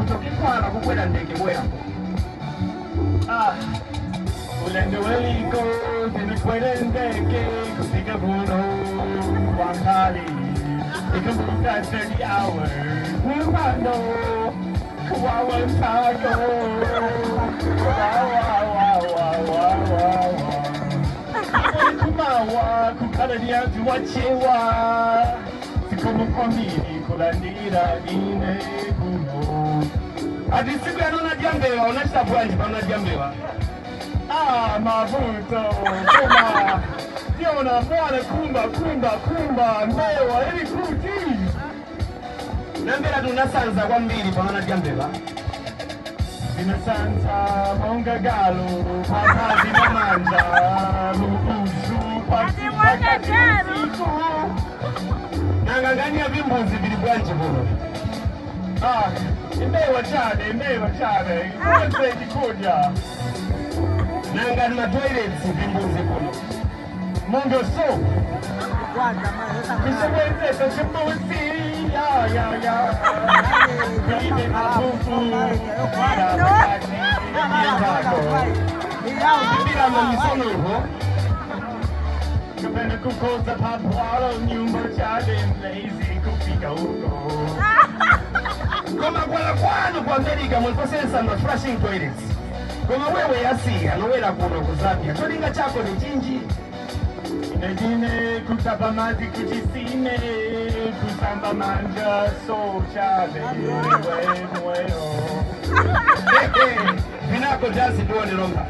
kutokikwana kukwela ndege bwerapo. Ulende weliko zinikwele ndege kufika kuno wakali. Ikumbuka 30 hours Mwando Kuwawa Tayo Kumawa Kukala Niantu Wachewa Sikomu Kwamini Kulandira Ine Kuno Adi siku ya nuna jambewa Unachita buwanji pa nuna jambewa Mavuto Kuma Diona mwana kumba Mbewa ili kuti Nambela tunasanza kwa mbili pangana jambela Dinasanza monga galo Papazi na manda Lukuzu Pati wakati usiku Nangangania vimbuzi vilibwanji huno Imbewa chade Kwanze jikuja Nangani na toilets vimbuzi huno Mongo so Miseweze Chimusi Ya Believe Mabufu Bila mamisono huo Kapenda kukoza papualo Nyumba chade mlezi kufika huko Koma kwanu kwa Amerika Mwelposensa na flushing toilets Koma wewe yasi Anowela kuno kuzabia Cholinga chako ni jinji Inajine kutapa mazi kujisine Kusamba manja so chale Mweo Vinako jasi tuone longa